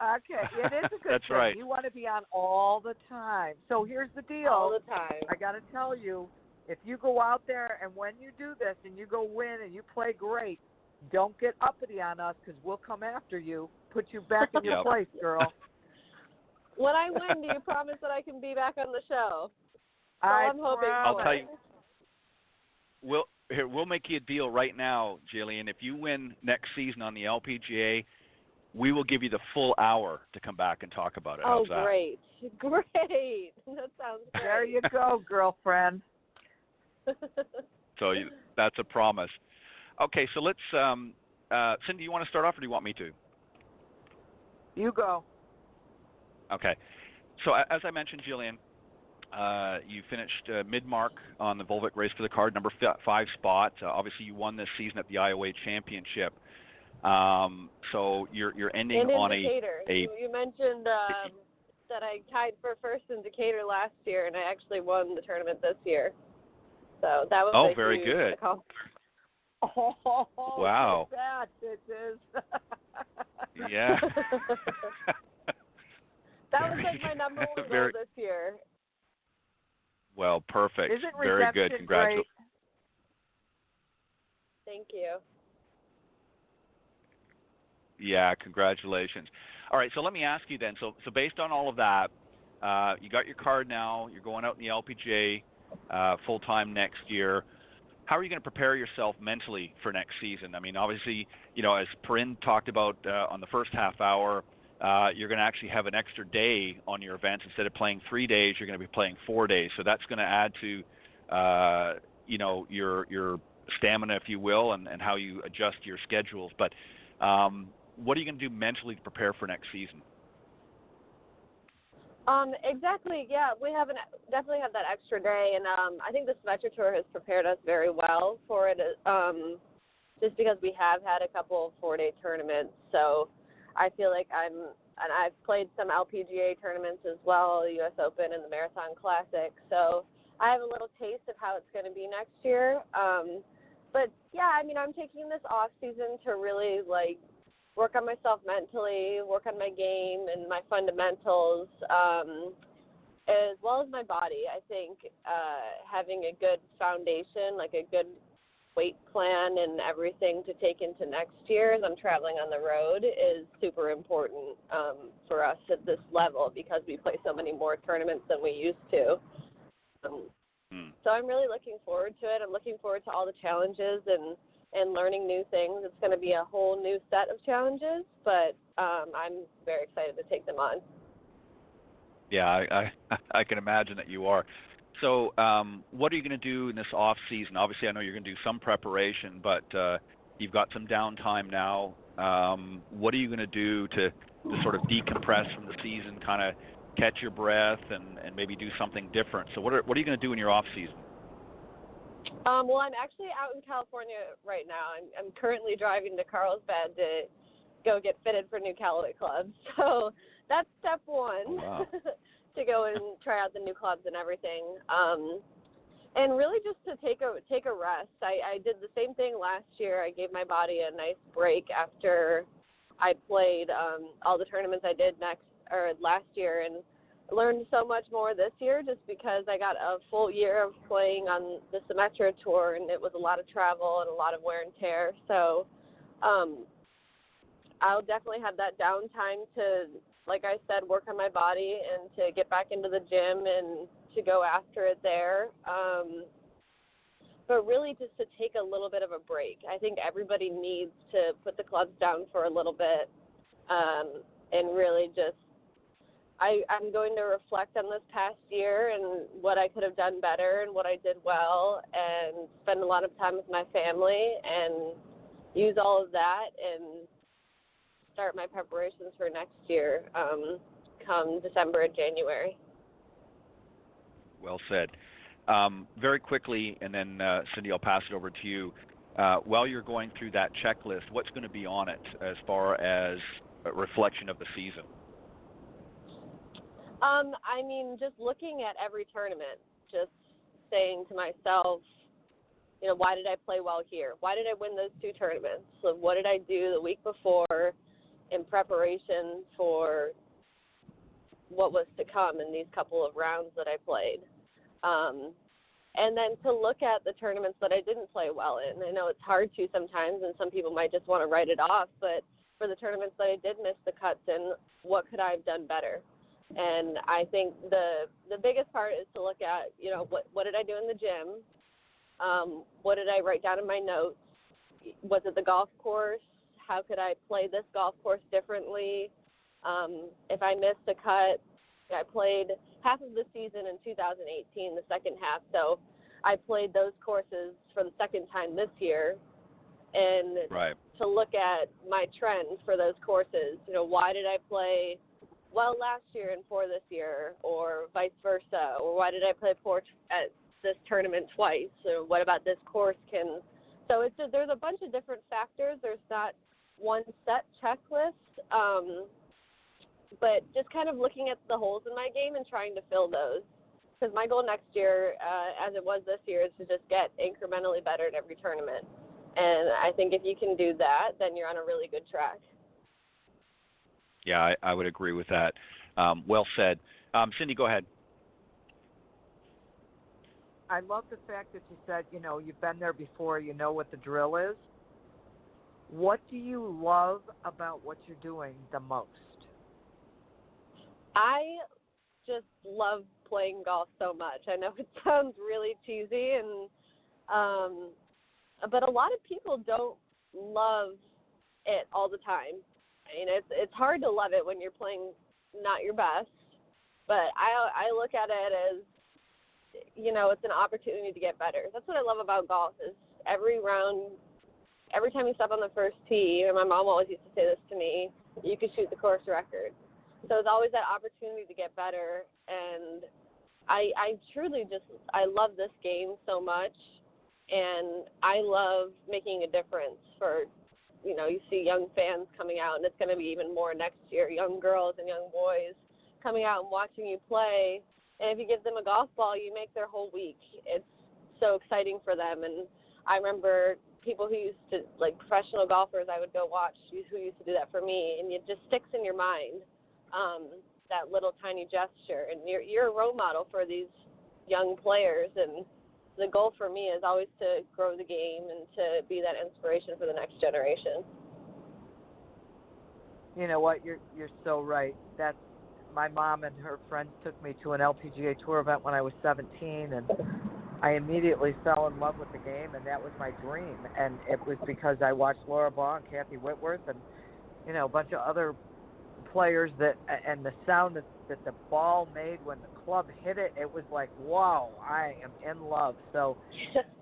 Okay, it is a good That's thing. right. You want to be on all the time. So here's the deal. All the time. I got to tell you, if you go out there and when you do this and you go win and you play great, don't get uppity on us because we'll come after you, put you back in your place, girl. When I win, do you promise that I can be back on the show? I'm hoping. I'll tell you. We'll make you a deal right now, Jillian. If you win next season on the LPGA, we will give you the full hour to come back and talk about it. How's that? Great. Great. That sounds great. There you go, girlfriend. So that's a promise. Okay, so let's, Cindy, you want to start off or do you want me to? You go. Okay. So as I mentioned, Jillian, you finished mid-mark on the Volvic Race for the Card, number 5 spot. Obviously, you won this season at the IOA Championship. So you're ending on Decatur. You mentioned that I tied for first in Decatur last year, and I actually won the tournament this year. So that was a very huge good. accomplishment. Oh, wow. That bitches. Yeah. That was like my number one goal this year. Well, perfect. Isn't very good. Congratulations. Thank you. Yeah, congratulations. All right, so let me ask you then. So based on all of that, you got your card now. You're going out in the LPGA full-time next year. How are you going to prepare yourself mentally for next season? I mean, obviously, as Perrine talked about on the first half hour, you're going to actually have an extra day on your events. Instead of playing 3 days, you're going to be playing 4 days. So that's going to add to, your stamina, if you will, and how you adjust your schedules. But what are you going to do mentally to prepare for next season? Exactly. Yeah, we definitely have that extra day, and I think the Symetra Tour has prepared us very well for it. Just because we have had a couple of 4-day tournaments, so I feel like I've played some LPGA tournaments as well, the U.S. Open and the Marathon Classic, so I have a little taste of how it's going to be next year. But yeah, I mean, I'm taking this off season to really work on myself mentally, work on my game and my fundamentals, as well as my body. I think having a good foundation, like a good weight plan and everything to take into next year as I'm traveling on the road is super important for us at this level because we play so many more tournaments than we used to. So I'm really looking forward to it. I'm looking forward to all the challenges and learning new things. It's going to be a whole new set of challenges, but I'm very excited to take them on. Yeah, I can imagine that you are. So what are you going to do in this off season? Obviously, I know you're going to do some preparation, but you've got some downtime now. What are you going to do to sort of decompress from the season, kind of catch your breath, and maybe do something different? So what are you going to do in your off season? Well, I'm actually out in California right now. I'm currently driving to Carlsbad to go get fitted for new Callaway clubs. So that's step one. Oh, wow. To go and try out the new clubs and everything. And really just to take a rest. I did the same thing last year. I gave my body a nice break after I played all the tournaments I did last year, and learned so much more this year just because I got a full year of playing on the Symetra Tour, and it was a lot of travel and a lot of wear and tear. So I'll definitely have that downtime to, like I said, work on my body and to get back into the gym and to go after it there. But really just to take a little bit of a break. I think everybody needs to put the clubs down for a little bit and really just, I'm going to reflect on this past year and what I could have done better and what I did well, and spend a lot of time with my family and use all of that and start my preparations for next year come December and January. Well said. Very quickly, and then Cindy, I'll pass it over to you. While you're going through that checklist, what's going to be on it as far as a reflection of the season? I mean, just looking at every tournament, just saying to myself, you know, why did I play well here? Why did I win those two tournaments? So what did I do the week before in preparation for what was to come in these couple of rounds that I played? And then to look at the tournaments that I didn't play well in. I know it's hard to sometimes, and some people might just want to write it off, but for the tournaments that I did miss the cuts in, what could I have done better? And I think the biggest part is to look at, you know, what did I do in the gym? What did I write down in my notes? Was it the golf course? How could I play this golf course differently? If I missed a cut, I played half of the season in 2018, the second half. So I played those courses for the second time this year. And right. To look at my trend for those courses, you know, why did I play well last year and poor this year, or vice versa? Or why did I play poor at this tournament twice? Or what about this course So there's a bunch of different factors. There's not one set checklist, but just kind of looking at the holes in my game and trying to fill those. Because my goal next year, as it was this year, is to just get incrementally better at every tournament. And I think if you can do that, then you're on a really good track. Yeah, I would agree with that. Well said. Cindy, go ahead. I love the fact that you said, you know, you've been there before, you know what the drill is. What do you love about what you're doing the most? I just love playing golf so much. I know it sounds really cheesy, and but a lot of people don't love it all the time. I mean, it's hard to love it when you're playing not your best, but I look at it as, you know, it's an opportunity to get better. That's what I love about golf is every round, every time you step on the first tee, and my mom always used to say this to me, you could shoot the course record. So it's always that opportunity to get better, and I truly I love this game so much, and I love making a difference for, you know, you see young fans coming out, and it's going to be even more next year, young girls and young boys coming out and watching you play. And if you give them a golf ball, you make their whole week. It's so exciting for them. And I remember people who used to, like professional golfers I would go watch who used to do that for me, and it just sticks in your mind, that little tiny gesture. And you're a role model for these young players, and the goal for me is always to grow the game and to be that inspiration for the next generation. You know what? You're so right. That's my mom and her friends took me to an LPGA Tour event when I was 17, and I immediately fell in love with the game, and that was my dream. And it was because I watched Laura Baugh and Kathy Whitworth and, you know, a bunch of other players and the sound that the ball made when the club hit it, it was like, wow, I am in love. So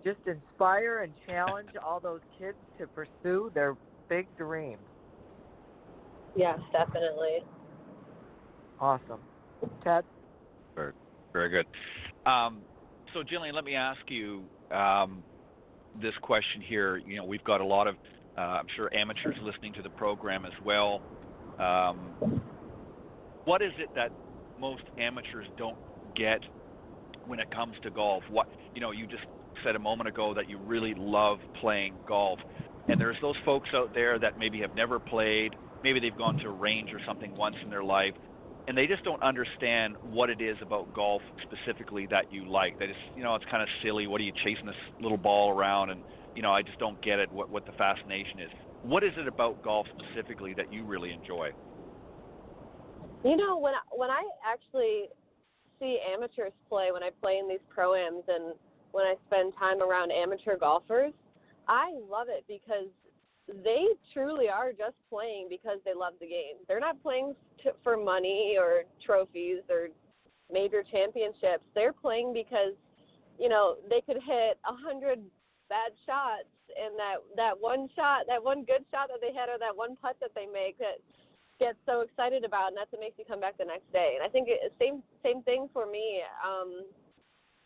just inspire and challenge all those kids to pursue their big dream. Yes, definitely. Awesome. Ted? Very, very good. So, Jillian, let me ask you this question here. You know, we've got a lot of, I'm sure, amateurs listening to the program as well. What is it that most amateurs don't get when it comes to golf? What, you know, you just said a moment ago that you really love playing golf, and there's those folks out there that maybe have never played, maybe they've gone to a range or something once in their life, and they just don't understand what it is about golf specifically that you like. That is, you know, it's kind of silly. What are you chasing this little ball around? And, you know, I just don't get it, what the fascination is. What is it about golf specifically that you really enjoy? You know, when I actually see amateurs play, when I play in these pro-ams and when I spend time around amateur golfers, I love it because they truly are just playing because they love the game. They're not playing for money or trophies or major championships. They're playing because, you know, they could hit 100 bad shots, and that one shot, that one good shot that they hit, or that one putt that they make that get so excited about, and that's what makes you come back the next day. And I think same thing for me.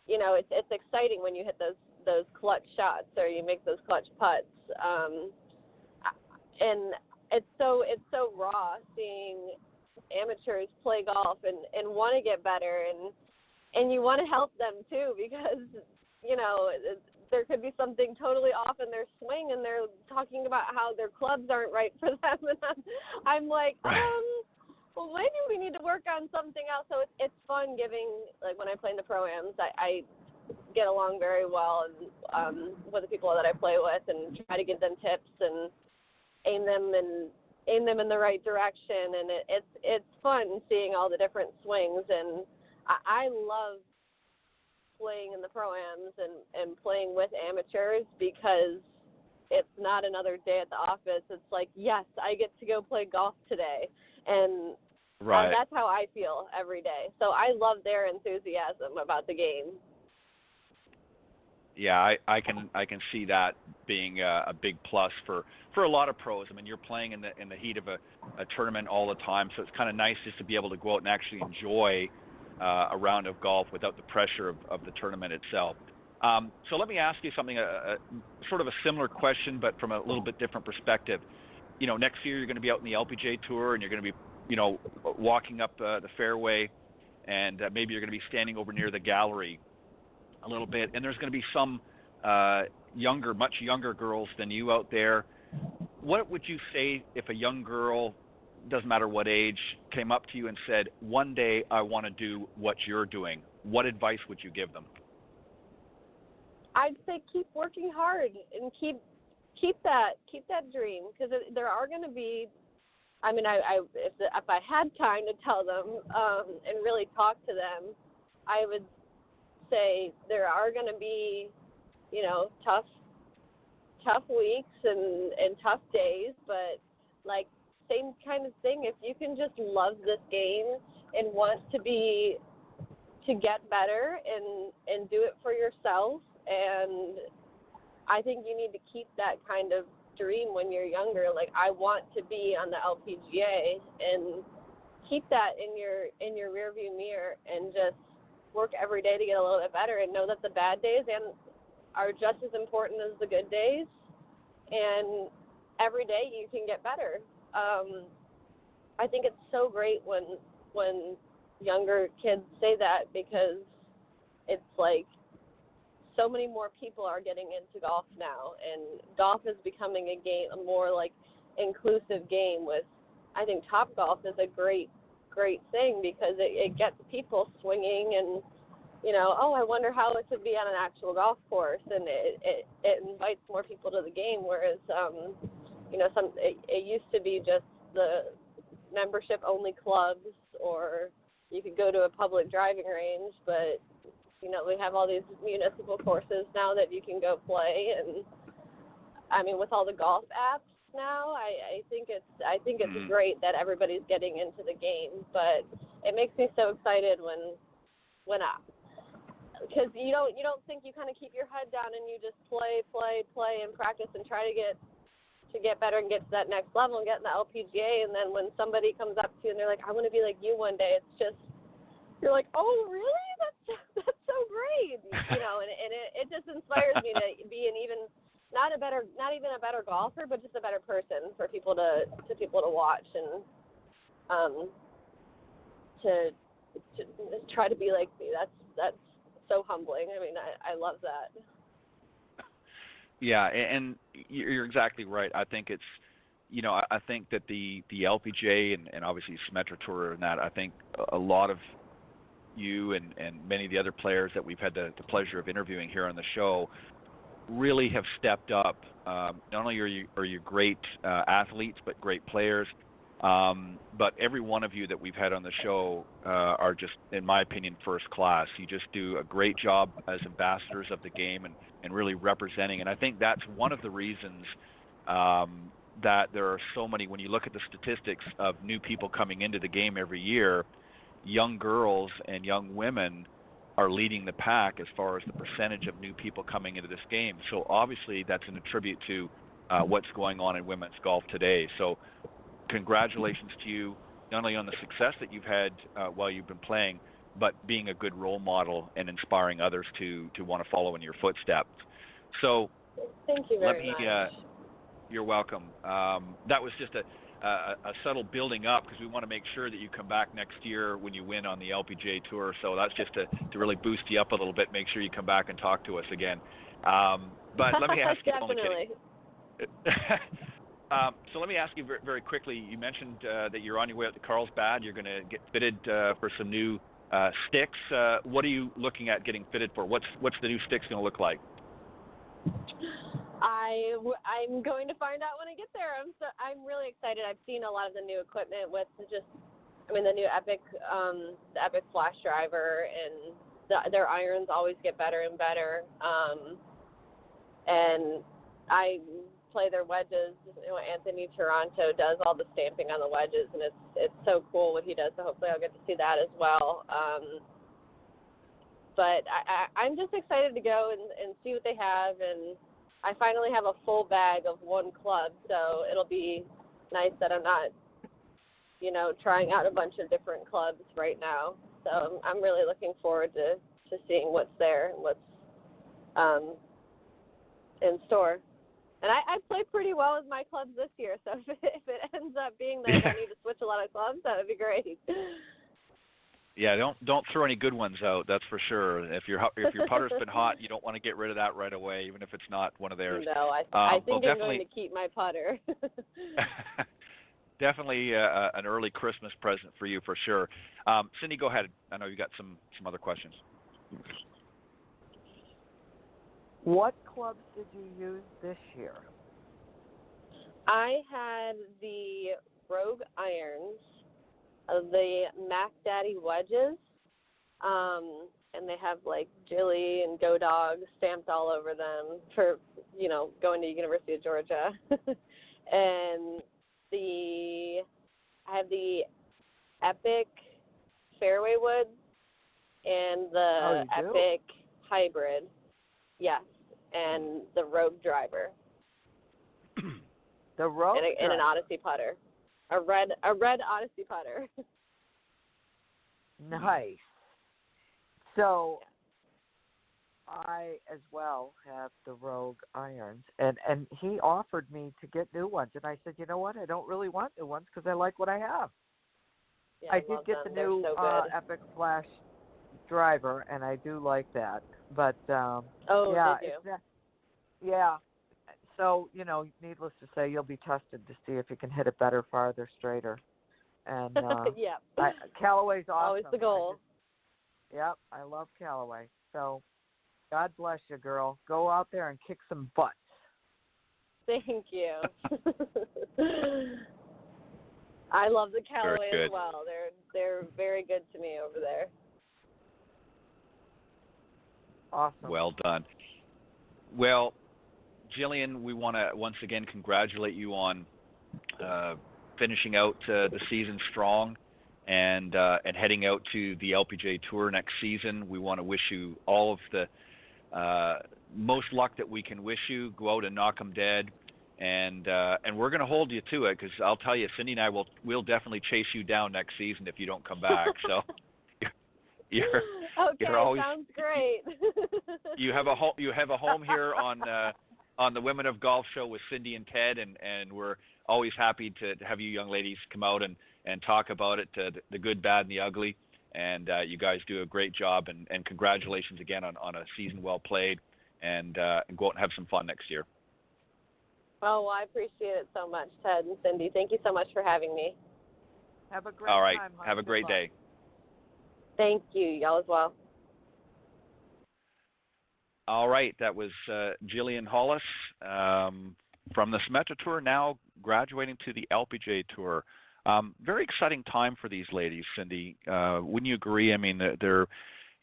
You know, it's exciting when you hit those clutch shots or you make those clutch putts. And it's so raw seeing amateurs play golf and want to get better, and you want to help them too, because, you know, there could be something totally off in their swing and they're talking about how their clubs aren't right for them, and I'm like, well, maybe we need to work on something else. So it's fun giving, like when I play in the pro-ams, I get along very well with the people that I play with and try to give them tips and aim them in the right direction, and it's fun seeing all the different swings, and I love playing in the pro-ams and playing with amateurs because it's not another day at the office. It's like, yes, I get to go play golf today, and that's how I feel every day. So I love their enthusiasm about the game. Yeah, I can see that being a big plus for a lot of pros. I mean, you're playing in the heat of a tournament all the time, so it's kind of nice just to be able to go out and actually enjoy a round of golf without the pressure of the tournament itself. So let me ask you something, sort of a similar question, but from a little bit different perspective. You know, next year you're going to be out in the LPGA Tour, and you're going to be, you know, walking up the fairway, and maybe you're going to be standing over near the gallery a little bit, and there's going to be some much younger girls than you out there. What would you say if a young girl, doesn't matter what age, came up to you and said, one day I want to do what you're doing? What advice would you give them? I'd say keep working hard and keep that dream, because there are going to be, I mean, if I had time to tell them and really talk to them, I would say there are going to be, you know, tough weeks and tough days, but like same kind of thing. If you can just love this game and want to get better and do it for yourself, and I think you need to keep that kind of dream when you're younger. Like, I want to be on the LPGA, and keep that in your rearview mirror and just work every day to get a little bit better, and know that the bad days are just as important as the good days, and every day you can get better. I think it's so great when younger kids say that, because it's like so many more people are getting into golf now, and golf is becoming a more like inclusive game. With, I think Topgolf is a great thing because it gets people swinging, and I wonder how it could be on an actual golf course, and it invites more people to the game. Whereas it used to be just the membership only clubs, or you could go to a public driving range, but we have all these municipal courses now that you can go play. And I mean, with all the golf apps now, I think it's great that everybody's getting into the game. But it makes me so excited when because you don't think, you kind of keep your head down and you just play and practice and try to get better and get to that next level and get in the LPGA. And then when somebody comes up to you and they're like, I want to be like you one day, it's just, you're like, oh really? That's so great, and it just inspires me to be an even not even a better golfer, but just a better person for people to watch, and to try to be like me. That's so humbling. I mean, I love that. Yeah, and you're exactly right. I think it's, I think that the LPGA and obviously Symetra Tour and that, I think a lot of you and many of the other players that we've had the pleasure of interviewing here on the show really have stepped up. Not only are you great athletes, but great players. But every one of you that we've had on the show are just, in my opinion, first class. You just do a great job as ambassadors of the game and really representing. And I think that's one of the reasons that there are so many, when you look at the statistics of new people coming into the game every year, young girls and young women are leading the pack as far as the percentage of new people coming into this game. So obviously that's an attribute to what's going on in women's golf today. So congratulations to you, not only on the success that you've had while you've been playing, but being a good role model and inspiring others to want to follow in your footsteps. So thank you very much. You're welcome. That was just a subtle building up because we want to make sure that you come back next year when you win on the LPGA Tour. So that's just to really boost you up a little bit, make sure you come back and talk to us again. But let me ask you, definitely. So let me ask you very, very quickly, you mentioned that you're on your way out to Carlsbad. You're going to get fitted for some new sticks. What are you looking at getting fitted for? What's the new sticks going to look like? I'm going to find out when I get there. I'm really excited. I've seen a lot of the new equipment with the new Epic, the Epic Flash Driver, and their irons always get better and better. And I play their wedges. Anthony Taranto does all the stamping on the wedges, and it's so cool what he does. So hopefully I'll get to see that as well. But I'm just excited to go and see what they have, and I finally have a full bag of one club, so it'll be nice that I'm not, trying out a bunch of different clubs right now. So I'm really looking forward to seeing what's there and what's in store. And I play pretty well with my clubs this year, so if it ends up being that I need to switch a lot of clubs, that would be great. Yeah, don't throw any good ones out. That's for sure. If your putter's been hot, you don't want to get rid of that right away, even if it's not one of theirs. No, I think I'm going to keep my putter. Definitely an early Christmas present for you, for sure. Cindy, go ahead. I know you got some other questions. What clubs did you use this year? I had the Rogue irons, the Mac Daddy wedges, and they have like Jilly and Go Dog stamped all over them for, going to University of Georgia. And I have the Epic fairway woods and the Epic hybrid. Yes, and the Rogue driver. The Rogue and an Odyssey putter. A red Odyssey putter. Nice. So I as well have the Rogue irons, and he offered me to get new ones, and I said, you know what, I don't really want new ones because I like what I have. Yeah, I did get the new Epic Flash driver, and I do like that. But Oh, yeah, did you? yeah. So needless to say, you'll be tested to see if you can hit it better, farther, straighter. And Yeah. Callaway's awesome. Always the goal. Yep, I love Callaway. So God bless you, girl. Go out there and kick some butts. Thank you. I love the Callaway as well. They're very good to me over there. Awesome. Well done. Well, Jillian, we want to once again congratulate you on finishing out the season strong and heading out to the LPGA Tour next season. We want to wish you all of the most luck that we can wish you. Go out and knock them dead, and we're going to hold you to it, because I'll tell you, Cindy and I we'll definitely chase you down next season if you don't come back. So you're always, sounds great. you have a home here on the Women of Golf show with Cindy and Ted, and we're always happy to have you young ladies come out and talk about it, the good, bad, and the ugly. And you guys do a great job, and congratulations again on a season well played, and go out and have some fun next year. Oh, well, I appreciate it so much, Ted and Cindy. Thank you so much for having me. Have a great All right. time. Have a great day. Thank you. Y'all as well. All right. That was Jillian Hollis from the Symetra Tour, now graduating to the LPGA Tour. Very exciting time for these ladies, Cindy. Wouldn't you agree? I mean, they're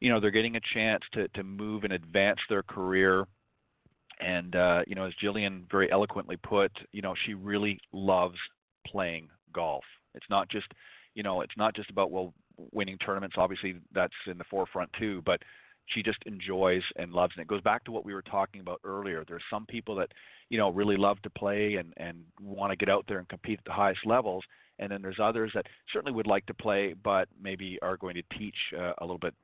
getting a chance to move and advance their career. And, as Jillian very eloquently put, she really loves playing golf. It's not just about, winning tournaments. Obviously, that's in the forefront too, but she just enjoys and loves it. It goes back to what we were talking about earlier. There's some people that, really love to play and want to get out there and compete at the highest levels. And then there's others that certainly would like to play, but maybe are going to teach a little bit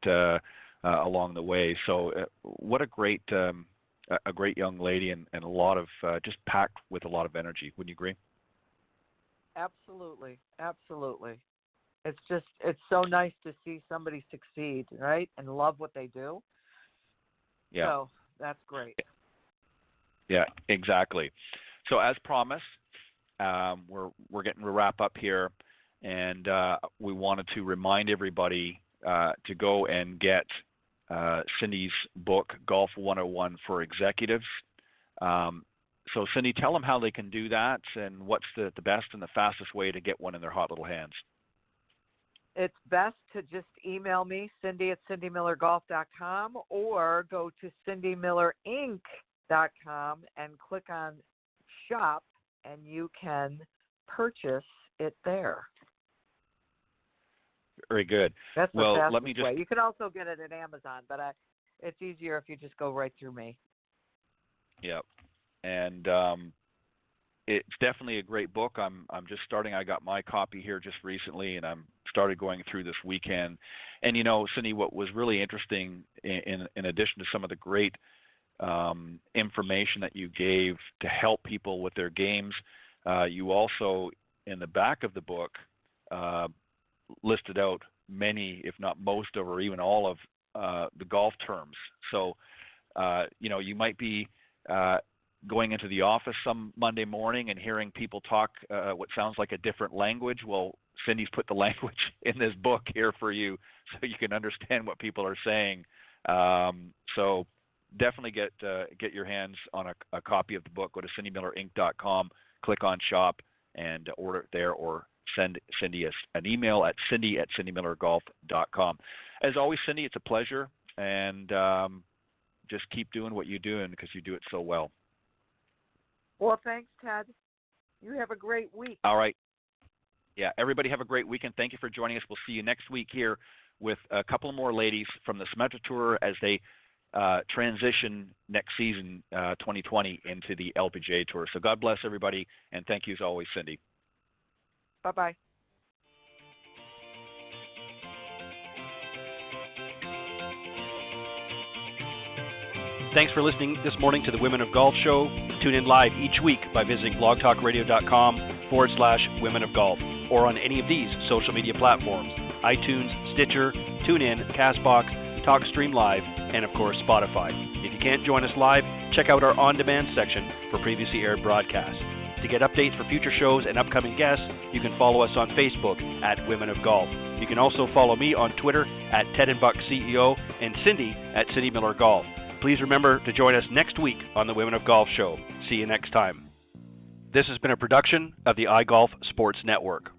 along the way. So what a great young lady, and a lot of just packed with a lot of energy. Wouldn't you agree? Absolutely. It's so nice to see somebody succeed, right, and love what they do. Yeah. So that's great. Yeah, exactly. So as promised, we're getting to wrap up here, and we wanted to remind everybody to go and get Cindy's book, Golf 101 for Executives. So Cindy, tell them how they can do that, and what's the best and the fastest way to get one in their hot little hands. It's best to just email me, Cindy at cindymillergolf.com, or go to cindymillerinc.com and click on shop, and you can purchase it there. Very good. That's the fastest let me just way. You can also get it at Amazon, but it's easier if you just go right through me. Yeah, and it's definitely a great book. I'm just starting. I got my copy here just recently, and I'm started going through this weekend. And Cindy, what was really interesting, in addition to some of the great information that you gave to help people with their games, you also, in the back of the book, listed out many, if not most of, or even all of the golf terms. So, you might be going into the office some Monday morning and hearing people talk what sounds like a different language. Well, Cindy's put the language in this book here for you, so you can understand what people are saying. So definitely get your hands on a copy of the book. Go to cindymillerinc.com, click on shop, and order it there, or send Cindy an email at cindy@cindymillergolf.com. As always, Cindy, it's a pleasure, and just keep doing what you're doing, because you do it so well. Well, thanks, Ted. You have a great week. All right. Yeah, everybody have a great weekend. Thank you for joining us. We'll see you next week here with a couple more ladies from the Symetra Tour as they transition next season, 2020, into the LPGA Tour. So God bless everybody, and thank you as always, Cindy. Bye-bye. Thanks for listening this morning to the Women of Golf Show. Tune in live each week by visiting blogtalkradio.com/Women of Golf, or on any of these social media platforms: iTunes, Stitcher, TuneIn, CastBox, TalkStream Live, and, of course, Spotify. If you can't join us live, check out our on-demand section for previously aired broadcasts. To get updates for future shows and upcoming guests, you can follow us on Facebook at Women of Golf. You can also follow me on Twitter at TedandBuckCEO and Cindy at Cindy Miller Golf. Please remember to join us next week on the Women of Golf Show. See you next time. This has been a production of the iGolf Sports Network.